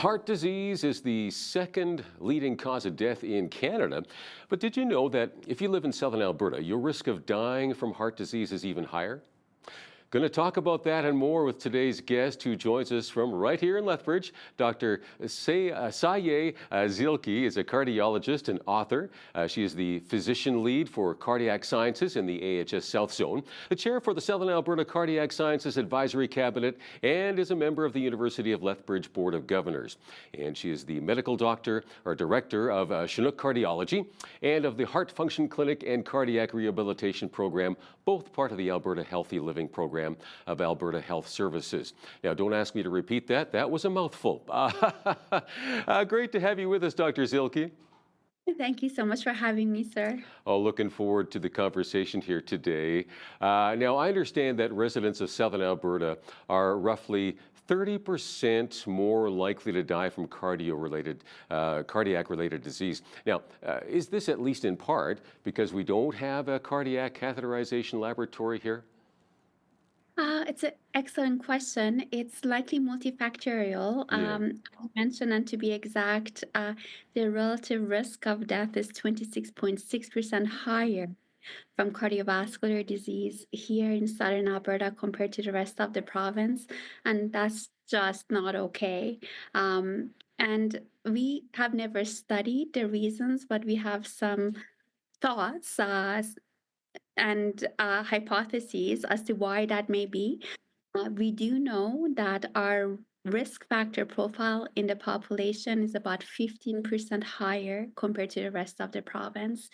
Heart disease is the second leading cause of death in Canada. But did you know that if you live in southern Alberta, your risk of dying from heart disease is even higher? Going to talk about that and more with today's guest who joins us from right here in Lethbridge. Dr. Sayeh Zielke is a cardiologist and author. She is the physician lead for cardiac sciences in the AHS South Zone, the chair for the Southern Alberta Cardiac Sciences Advisory Cabinet, and is a member of the University of Lethbridge Board of Governors. And she is the medical doctor or director of Chinook Cardiology and of the Heart Function Clinic and Cardiac Rehabilitation Program, both part of the Alberta Healthy Living Program of Alberta Health Services. Now, don't ask me to repeat that. That was a mouthful. Great to have you with us, Dr. Zielke. Thank you so much for having me, sir. Oh, looking forward to the conversation here today. Now, I understand that residents of Southern Alberta are roughly 30% more likely to die from cardiac-related disease. Now, is this at least in part because we don't have a cardiac catheterization laboratory here? It's an excellent question. It's likely multifactorial. Yeah. I mentioned, and to be exact, the relative risk of death is 26.6% higher from cardiovascular disease here in southern Alberta compared to the rest of the province, and that's just not okay. And we have never studied the reasons, but we have some thoughts and hypotheses as to why that may be. We do know that our risk factor profile in the population is about 15% higher compared to the rest of the province.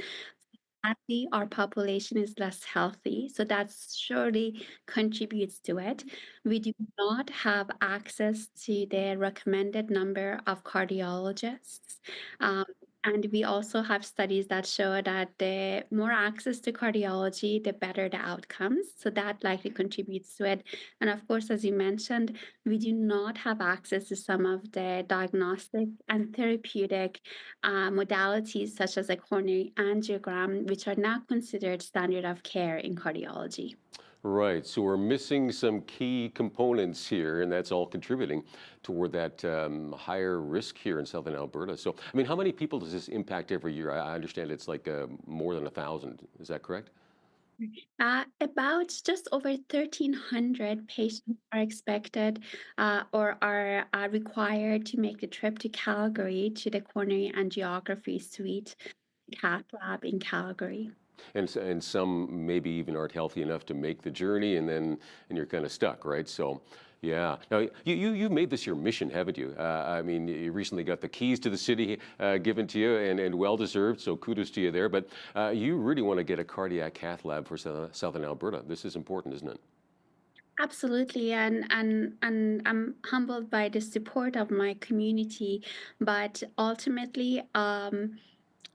Sadly, our population is less healthy, so that surely contributes to it. We do not have access to the recommended number of cardiologists. Um, and we also have studies that show that the more access to cardiology, the better the outcomes. So that likely contributes to it. And of course, as you mentioned, we do not have access to some of the diagnostic and therapeutic modalities such as a coronary angiogram, which are now considered standard of care in cardiology. Right, so we're missing some key components here, and that's all contributing toward that higher risk here in southern Alberta. So, I mean, how many people does this impact every year? I understand it's like more than 1,000. Is that correct? About just over 1,300 patients are expected or are required to make the trip to Calgary to the coronary angiography suite cath lab in Calgary. And some maybe even aren't healthy enough to make the journey, and you're kind of stuck, right? So, yeah. Now you've made this your mission, haven't you? I mean, you recently got the keys to the city given to you, and well deserved. So kudos to you there. But you really want to get a cardiac cath lab for Southern Alberta. This is important, isn't it? Absolutely, and I'm humbled by the support of my community, but ultimately,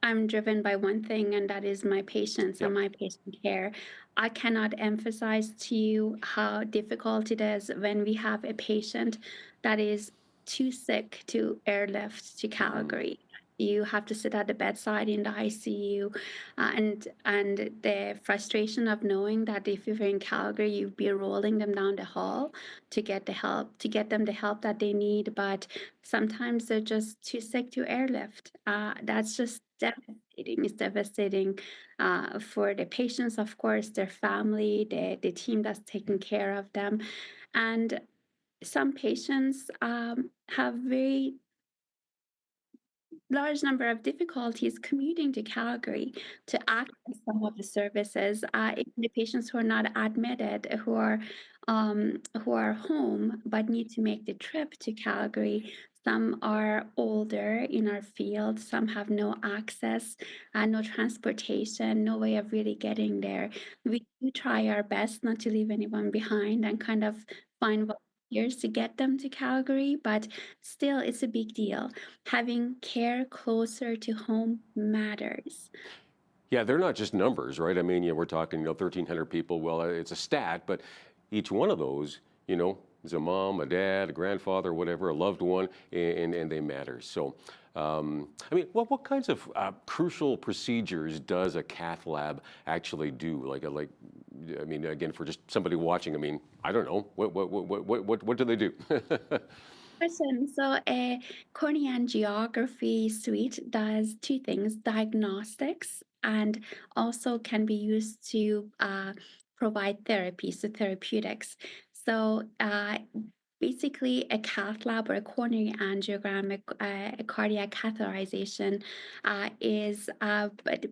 I'm driven by one thing, and that is my patients and Yep. my patient care. I cannot emphasize to you how difficult it is when we have a patient that is too sick to airlift to Hmm. Calgary. You have to sit at the bedside in the ICU, and the frustration of knowing that if you're in Calgary, you'd be rolling them down the hall to get the help, to get them the help that they need, but sometimes they're just too sick to airlift. That's just devastating. It's devastating for the patients, of course, their family, the team that's taking care of them. And some patients have very large number of difficulties commuting to Calgary to access some of the services. Even the patients who are not admitted, who are home but need to make the trip to Calgary. Some are older in our field. Some have no access, no transportation, no way of really getting there. We do try our best not to leave anyone behind and kind of find volunteers to get them to Calgary, but still, it's a big deal. Having care closer to home matters. Yeah, they're not just numbers, right? I mean, yeah, we're talking, 1,300 people. Well, it's a stat, but each one of those, is a mom, a dad, a grandfather, whatever, a loved one, and they matter. So, I mean, what kinds of crucial procedures does a cath lab actually do? I mean, again, for just somebody watching, I mean, I don't know, what do they do? Question. So a cornea angiography suite does two things: diagnostics, and also can be used to provide therapy, so therapeutics. So basically, a cath lab or a coronary angiogram, a cardiac catheterization is but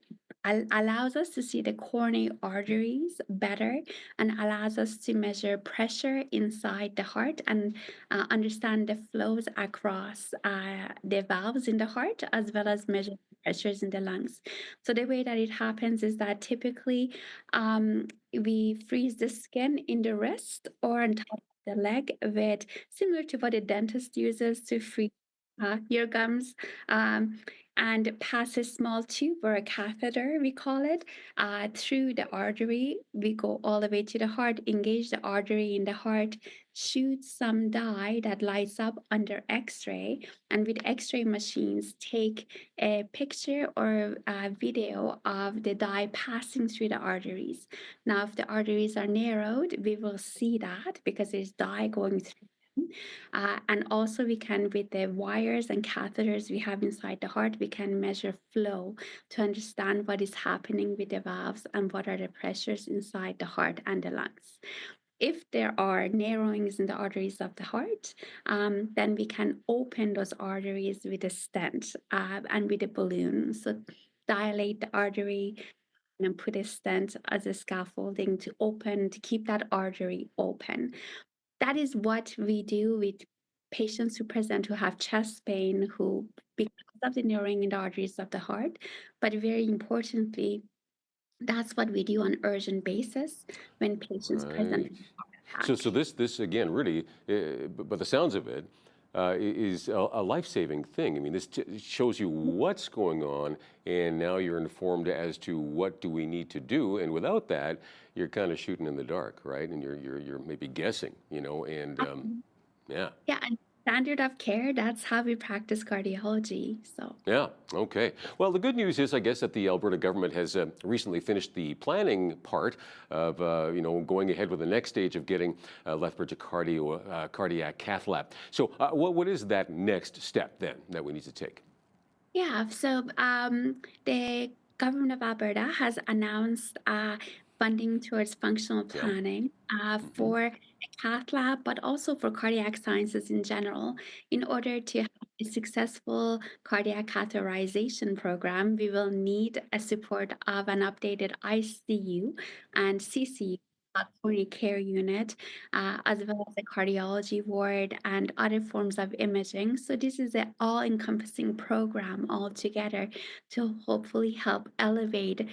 allows us to see the coronary arteries better and allows us to measure pressure inside the heart and understand the flows across the valves in the heart, as well as measure pressures in the lungs. So the way that it happens is that typically we freeze the skin in the wrist or on top of the leg with similar to what a dentist uses to freeze your gums, um, and pass a small tube or a catheter, we call it, through the artery. We go all the way to the heart, engage the artery in the heart, shoot some dye that lights up under X-ray, and with X-ray machines take a picture or a video of the dye passing through the arteries. Now, if the arteries are narrowed, we will see that because there's dye going through them. And also we can, with the wires and catheters we have inside the heart, we can measure flow to understand what is happening with the valves and what are the pressures inside the heart and the lungs. If there are narrowings in the arteries of the heart, then we can open those arteries with a stent and with a balloon. So dilate the artery and put a stent as a scaffolding to keep that artery open. That is what we do with patients who present who have chest pain, who because of the narrowing in the arteries of the heart. But very importantly, that's what we do on urgent basis when patients present Right. with a heart So attack. this again really, by the sounds of it, is a life-saving thing. I mean, this shows you what's going on, and now you're informed as to what do we need to do. And without that, you're kind of shooting in the dark, right? And you're maybe guessing, you know. And yeah. Yeah, and standard of care, that's how we practice cardiology. So Yeah, okay. Well, the good news is, I guess, that the Alberta government has recently finished the planning part of, going ahead with the next stage of getting Lethbridge a cardiac cath lab. So what is that next step then that we need to take? yeah, so the government of Alberta has announced funding towards functional Yeah. planning Hmm. for a cath lab, but also for cardiac sciences in general. In order to have a successful cardiac catheterization program, we will need a support of an updated ICU and CCU. Coronary care unit, as well as a cardiology ward and other forms of imaging. So this is an all-encompassing program altogether to hopefully help elevate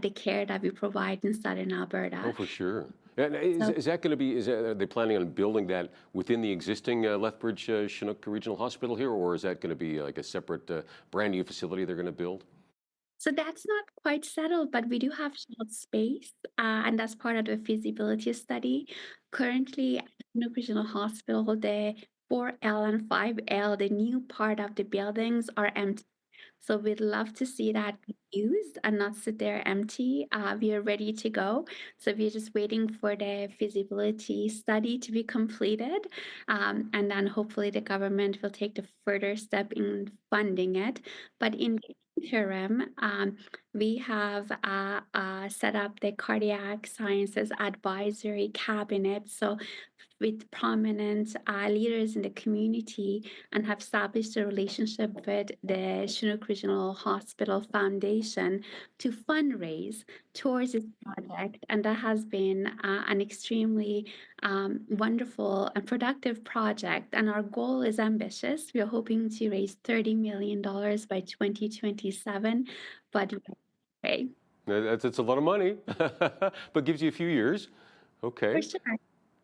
the care that we provide in Southern Oh, Alberta. for sure. And So is that going to be, are they planning on building that within the existing Lethbridge Chinook Regional Hospital here, or is that going to be like a separate brand new facility they're going to build? So that's not quite settled, but we do have shared space, and that's part of the feasibility study. Currently, at Chinook Regional Hospital, the 4L and 5L, the new part of the buildings, are empty. So we'd love to see that be used and not sit there empty. We are ready to go. So we're just waiting for the feasibility study to be completed. And then hopefully the government will take the further step in funding it. But in the interim, we have set up the Cardiac Sciences Advisory Cabinet. So with prominent leaders in the community and have established a relationship with the Chinook Regional Hospital Foundation to fundraise towards this project. And that has been an extremely wonderful and productive project. And our goal is ambitious. We're hoping to raise $30 million by 2027, but okay, That's a lot of money, but gives you a few years. for Okay. sure.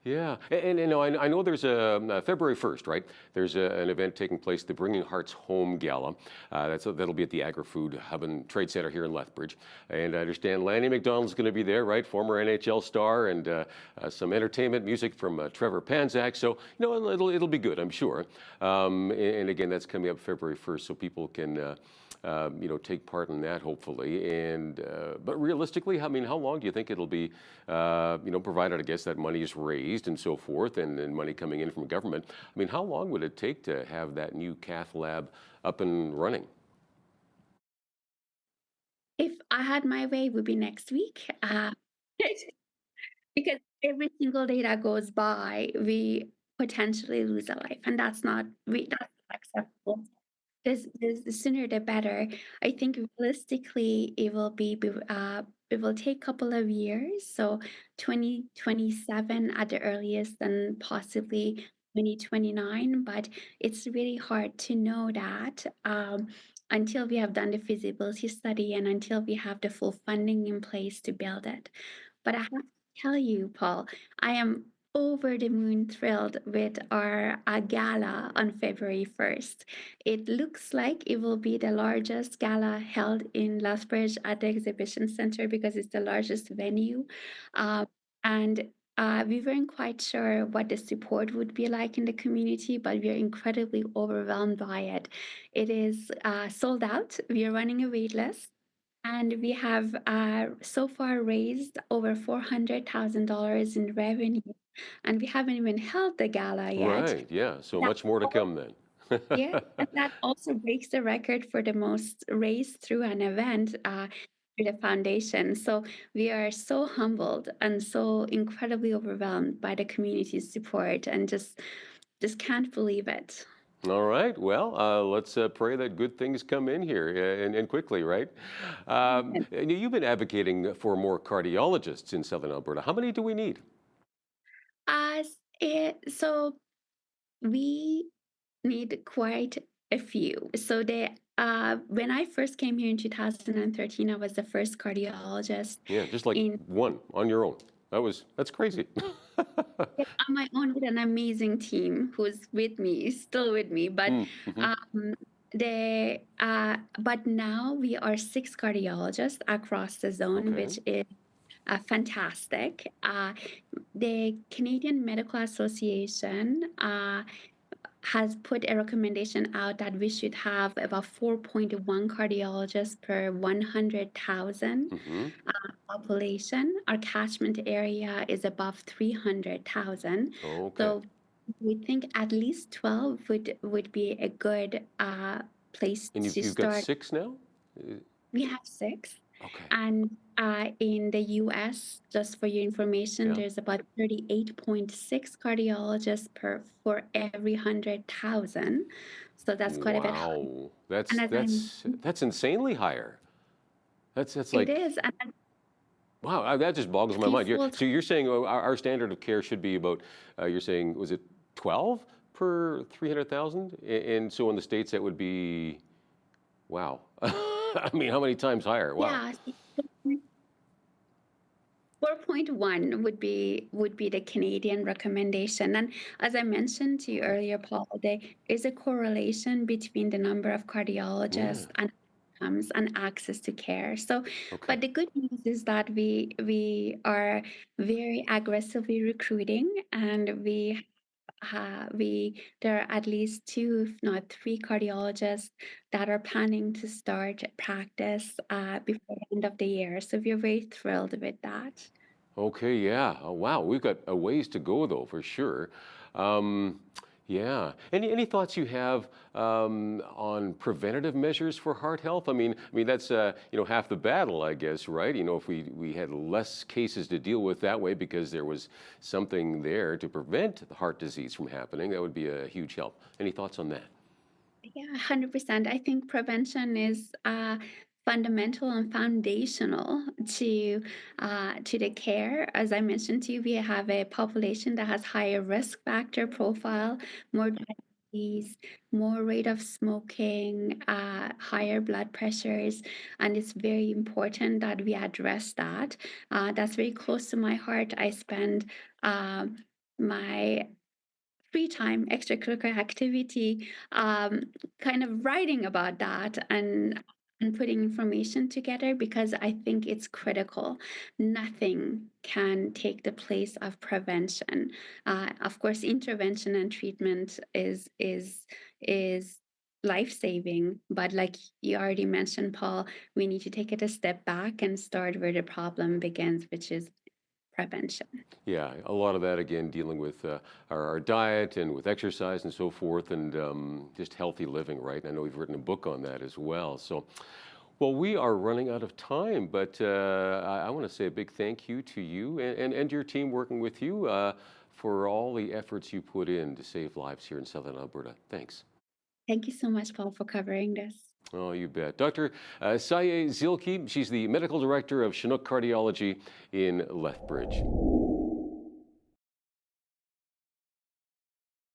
Yeah, and I know there's a February 1st, right? There's an event taking place, the Bringing Hearts Home Gala. That'll be at the Agri-Food Hub and Trade Center here in Lethbridge. And I understand Lanny McDonald's going to be there, right? Former NHL star, and some entertainment music from Trevor Panzak. So it'll be good, I'm sure. And again, that's coming up February 1st, so people can. Take part in that hopefully. And but realistically, I mean, how long do you think it'll be? Provided I guess that money is raised. raised and so forth, and money coming in from government. I mean, how long would it take to have that new cath lab up and running? If I had my way, it would be next week. Because every single day that goes by, we potentially lose a life, and that's not acceptable. The sooner the better. I think realistically, it will take a couple of years, so 2027 at the earliest, and possibly 2029. But it's really hard to know that until we have done the feasibility study and until we have the full funding in place to build it. But I have to tell you, Paul, I am over the moon thrilled with our gala on February 1st. It looks like it will be the largest gala held in Lethbridge at the exhibition center because it's the largest venue. Um, and we weren't quite sure what the support would be like in the community, but we are incredibly overwhelmed by it. It is sold out. We are running a wait list. And we have so far raised over $400,000 in revenue, and we haven't even held the gala yet. Right, yeah, so That much more to al- come then. yeah, and that also breaks the record for the most raised through an event through the foundation. So we are so humbled and so incredibly overwhelmed by the community's support, and just can't believe it. All right. Well, let's pray that good things come in here and quickly, right? And you've been advocating for more cardiologists in Southern Alberta. How many do we need? So we need quite a few. So when I first came here in 2013, I was the first cardiologist Yeah, just like in one on your own. That's crazy. on my own with an amazing team who's with me, still with me. But Mm-hmm. um, but now we are six cardiologists across the zone, Okay. which is fantastic. The Canadian Medical Association has put a recommendation out that we should have about 4.1 cardiologists per 100,000 Mm-hmm. population. Our catchment area is above 300,000. Okay. So we think at least 12 would be a good place And to you've got start. six now? Uh, We have six. Okay. And in the US, just for your information, Yeah. there's about 38.6 cardiologists for every 100,000. So that's quite a bit high. Wow. And That's as I'm, that's that's insanely higher. That's it like is, and wow, that just boggles my three mind. full So you're saying our standard of care should be about, you're saying, was it 12 per 300,000? And so in the States, that would be, wow. I mean, how many times higher? Wow. yeah, 4.1 would be the Canadian recommendation. And as I mentioned to you Okay. earlier, Paul, there is a correlation between the number of Yeah. cardiologists and outcomes and access to care. So, Okay. but the good news is that we are very aggressively recruiting, and there are at least two, if not three, cardiologists that are planning to start practice before the end of the year. So we're very thrilled with that. Okay. Yeah. Oh, wow. We've got a ways to go, though, for sure. Um, yeah. Any thoughts you have on preventative measures for heart health? I mean that's half the battle, I guess, right? If we had less cases to deal with that way because there was something there to prevent the heart disease from happening, that would be a huge help. Any thoughts on that? Yeah, 100%. I think prevention is fundamental and foundational to the care. As I mentioned to you, we have a population that has higher risk factor profile, more diabetes, more rate of smoking, higher blood pressures, and it's very important that we address that. That's very close to my heart. I spend my free time, extracurricular activity, kind of writing about that and putting information together because I think it's critical. Nothing can take the place of prevention. Of course, intervention and treatment is life saving, but like you already mentioned, Paul, we need to take it a step back and start where the problem begins, which is prevention. Yeah, a lot of that again dealing with our diet and with exercise and so forth, and just healthy living, right? I know you've written a book on that as well. So, well, we are running out of time, but I want to say a big thank you to you and your team working with you for all the efforts you put in to save lives here in Southern Alberta. Thanks. Thank you so much, Paul, for covering this. Oh, you bet. Dr. Sayeh Zielke, she's the medical director of Chinook Cardiology in Lethbridge.